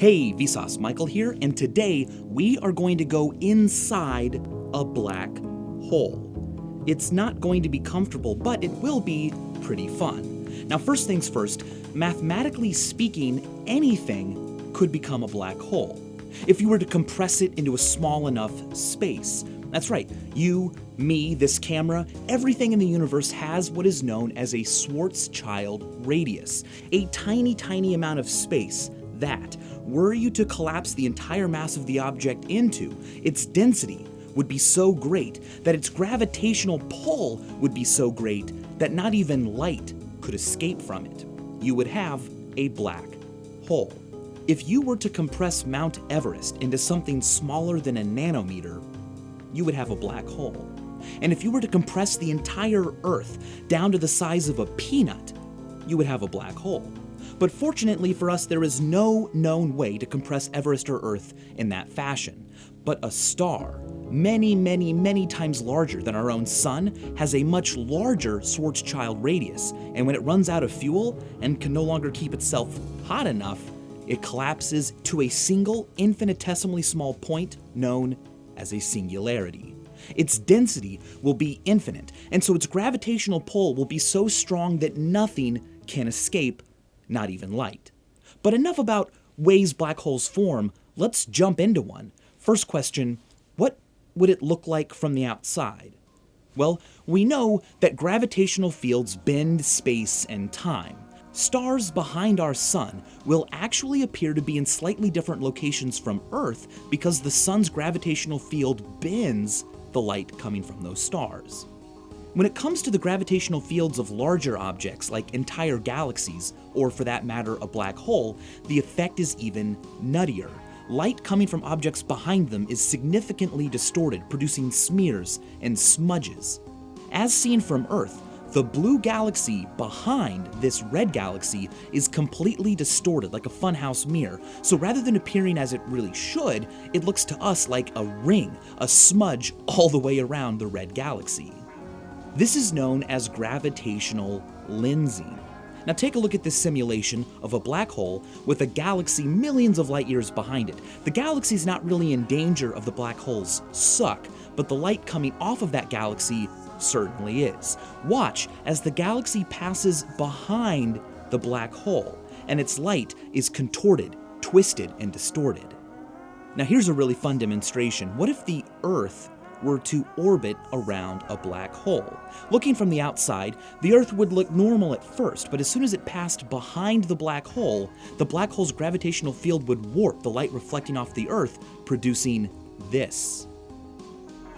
Hey, Vsauce Michael here, and today we are going to go inside a black hole. It's not going to be comfortable, but it will be pretty fun. Now, first things first, mathematically speaking, anything could become a black hole if you were to compress it into a small enough space. That's right, you, me, this camera, everything in the universe has what is known as a Schwarzschild radius, a tiny, tiny amount of space that, were you to collapse the entire mass of the object into, its density would be so great that its gravitational pull would be so great that not even light could escape from it. You would have a black hole. If you were to compress Mount Everest into something smaller than a nanometer, you would have a black hole. And if you were to compress the entire Earth down to the size of a peanut, you would have a black hole. But fortunately for us, there is no known way to compress Everest or Earth in that fashion. But a star, many, many, many times larger than our own sun, has a much larger Schwarzschild radius. And when it runs out of fuel and can no longer keep itself hot enough, it collapses to a single infinitesimally small point known as a singularity. Its density will be infinite, and so its gravitational pull will be so strong that nothing can escape, not even light. But enough about ways black holes form, let's jump into one. First question, what would it look like from the outside? Well, we know that gravitational fields bend space and time. Stars behind our sun will actually appear to be in slightly different locations from Earth because the sun's gravitational field bends the light coming from those stars. When it comes to the gravitational fields of larger objects like entire galaxies, or for that matter a black hole, the effect is even nuttier. Light coming from objects behind them is significantly distorted, producing smears and smudges. As seen from Earth, the blue galaxy behind this red galaxy is completely distorted like a funhouse mirror, so rather than appearing as it really should, it looks to us like a ring, a smudge all the way around the red galaxy. This is known as gravitational lensing. Now take a look at this simulation of a black hole with a galaxy millions of light years behind it. The galaxy is not really in danger of the black hole's suck, but the light coming off of that galaxy certainly is. Watch as the galaxy passes behind the black hole, and its light is contorted, twisted, and distorted. Now here's a really fun demonstration. What if the Earth were to orbit around a black hole? Looking from the outside, the Earth would look normal at first, but as soon as it passed behind the black hole's gravitational field would warp the light reflecting off the Earth, producing this.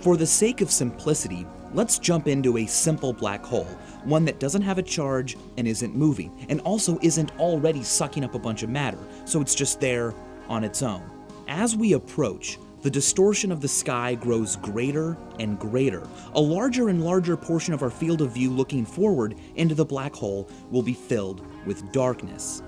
For the sake of simplicity, let's jump into a simple black hole, one that doesn't have a charge and isn't moving, and also isn't already sucking up a bunch of matter, so it's just there on its own. As we approach, the distortion of the sky grows greater and greater. A larger and larger portion of our field of view looking forward into the black hole will be filled with darkness.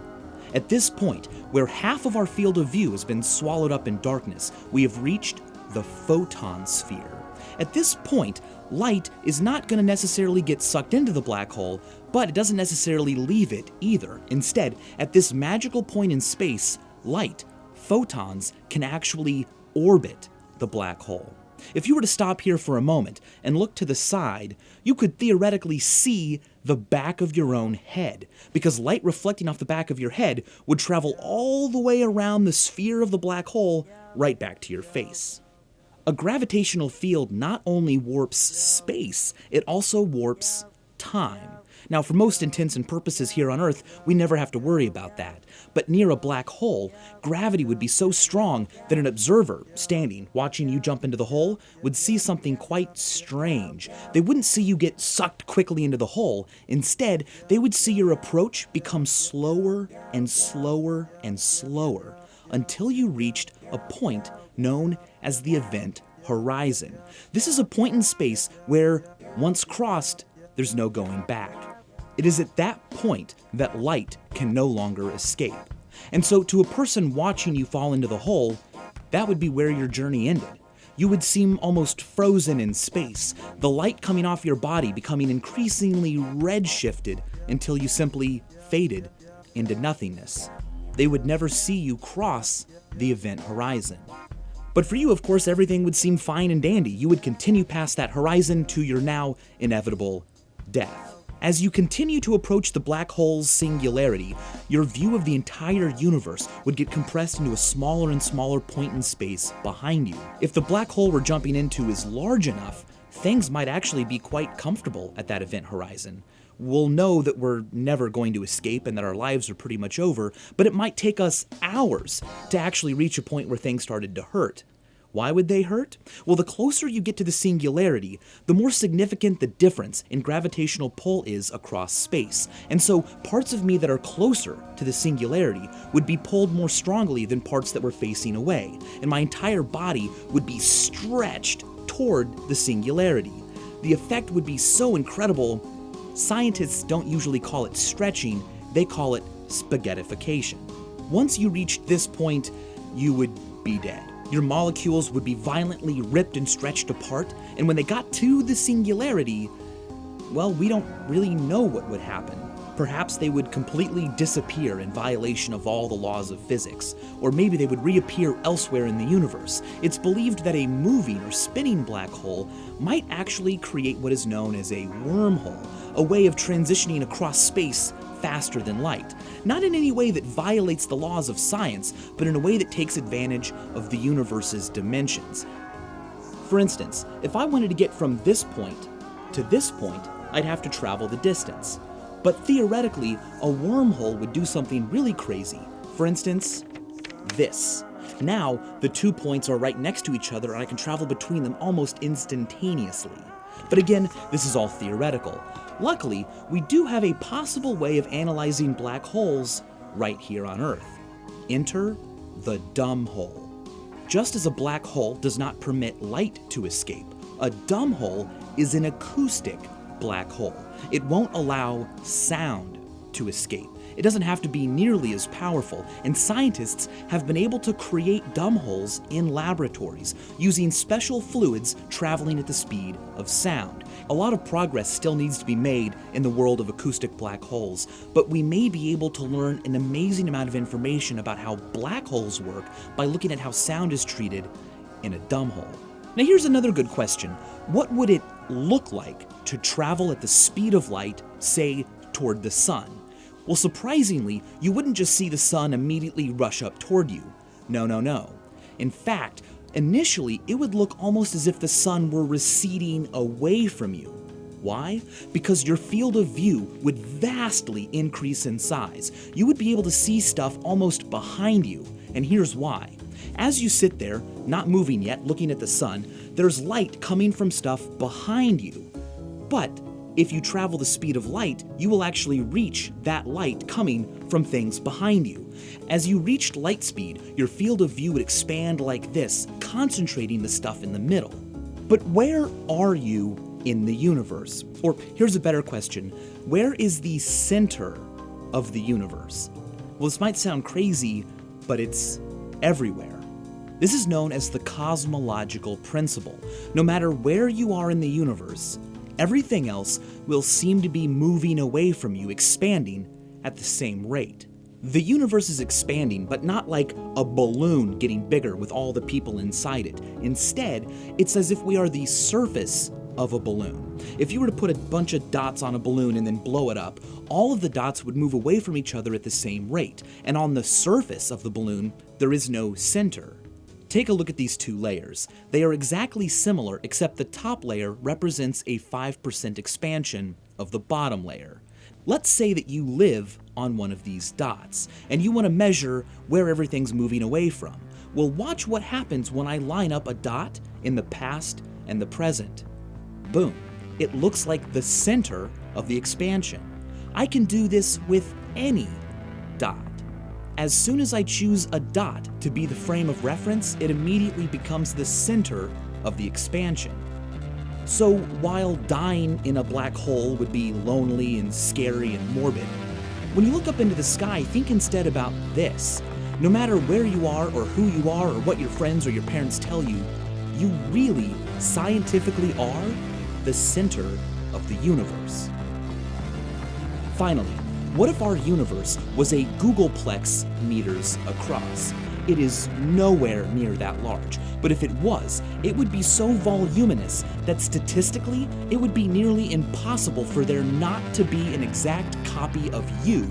At this point, where half of our field of view has been swallowed up in darkness, we have reached the photon sphere. At this point, light is not going to necessarily get sucked into the black hole, but it doesn't necessarily leave it either. Instead, at this magical point in space, light, photons, can actually orbit the black hole. If you were to stop here for a moment and look to the side, you could theoretically see the back of your own head, because light reflecting off the back of your head would travel all the way around the sphere of the black hole right back to your face. A gravitational field not only warps space, it also warps time. Now, for most intents and purposes here on Earth, we never have to worry about that. But near a black hole, gravity would be so strong that an observer standing, watching you jump into the hole, would see something quite strange. They wouldn't see you get sucked quickly into the hole. Instead, they would see your approach become slower and slower and slower until you reached a point known as the event horizon. This is a point in space where, once crossed, there's no going back. It is at that point that light can no longer escape. And so to a person watching you fall into the hole, that would be where your journey ended. You would seem almost frozen in space, the light coming off your body becoming increasingly redshifted until you simply faded into nothingness. they would never see you cross the event horizon. But for you, of course, everything would seem fine and dandy. You would continue past that horizon to your now inevitable death. As you continue to approach the black hole's singularity, your view of the entire universe would get compressed into a smaller and smaller point in space behind you. If the black hole we're jumping into is large enough, things might actually be quite comfortable at that event horizon. We'll know that we're never going to escape and that our lives are pretty much over, but it might take us hours to actually reach a point where things started to hurt. Why would they hurt? Well, the closer you get to the singularity, the more significant the difference in gravitational pull is across space. And so parts of me that are closer to the singularity would be pulled more strongly than parts that were facing away, and my entire body would be stretched toward the singularity. The effect would be so incredible, scientists don't usually call it stretching, they call it spaghettification. Once you reached this point, you would be dead. Your molecules would be violently ripped and stretched apart, and when they got to the singularity, well, we don't really know what would happen. Perhaps they would completely disappear in violation of all the laws of physics, or maybe they would reappear elsewhere in the universe. It's believed that a moving or spinning black hole might actually create what is known as a wormhole, a way of transitioning across space faster than light. Not in any way that violates the laws of science, but in a way that takes advantage of the universe's dimensions. For instance, if I wanted to get from this point to this point, I'd have to travel the distance. But theoretically, a wormhole would do something really crazy. For instance, this. Now, the 2 points are right next to each other and I can travel between them almost instantaneously. But again, this is all theoretical. Luckily, we do have a possible way of analyzing black holes right here on Earth. Enter the dumb hole. Just as a black hole does not permit light to escape, a dumb hole is an acoustic black hole. It won't allow sound to escape. It doesn't have to be nearly as powerful, and scientists have been able to create dumb holes in laboratories using special fluids traveling at the speed of sound. A lot of progress still needs to be made in the world of acoustic black holes, but we may be able to learn an amazing amount of information about how black holes work by looking at how sound is treated in a dumb hole. Now here's another good question. What would it look like to travel at the speed of light, say, toward the sun? Well, surprisingly, you wouldn't just see the sun immediately rush up toward you. No. In fact, initially, it would look almost as if the sun were receding away from you. Why? Because your field of view would vastly increase in size. You would be able to see stuff almost behind you, and here's why. As you sit there, not moving yet, looking at the sun, there's light coming from stuff behind you. But if you travel the speed of light, you will actually reach that light coming from things behind you. As you reached light speed, your field of view would expand like this, concentrating the stuff in the middle. But where are you in the universe? Or here's a better question, where is the center of the universe? Well, this might sound crazy, but it's everywhere. This is known as the cosmological principle. No matter where you are in the universe, everything else will seem to be moving away from you, expanding at the same rate. The universe is expanding, but not like a balloon getting bigger with all the people inside it. Instead, it's as if we are the surface of a balloon. If you were to put a bunch of dots on a balloon and then blow it up, all of the dots would move away from each other at the same rate. And on the surface of the balloon, there is no center. Take a look at these two layers. They are exactly similar, except the top layer represents a 5% expansion of the bottom layer. Let's say that you live on one of these dots, and you want to measure where everything's moving away from. Well, watch what happens when I line up a dot in the past and the present. Boom. It looks like the center of the expansion. I can do this with any dot. As soon as I choose a dot to be the frame of reference, it immediately becomes the center of the expansion. So while dying in a black hole would be lonely and scary and morbid, when you look up into the sky, think instead about this. No matter where you are or who you are or what your friends or your parents tell you, you really scientifically are the center of the universe. Finally, What if our universe was a Googleplex meters across? It is nowhere near that large, but if it was, it would be so voluminous that statistically, it would be nearly impossible for there not to be an exact copy of you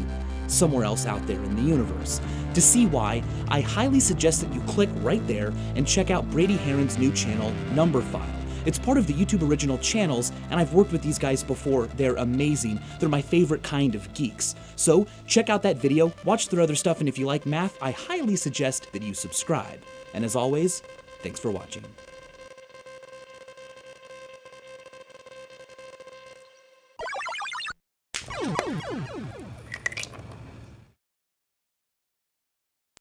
somewhere else out there in the universe. To see why, I highly suggest that you click right there and check out Brady Haran's new channel, Numberphile. It's part of the YouTube original channels, and I've worked with these guys before. They're amazing. They're my favorite kind of geeks. So check out that video, watch their other stuff, and if you like math, I highly suggest that you subscribe. And as always, thanks for watching.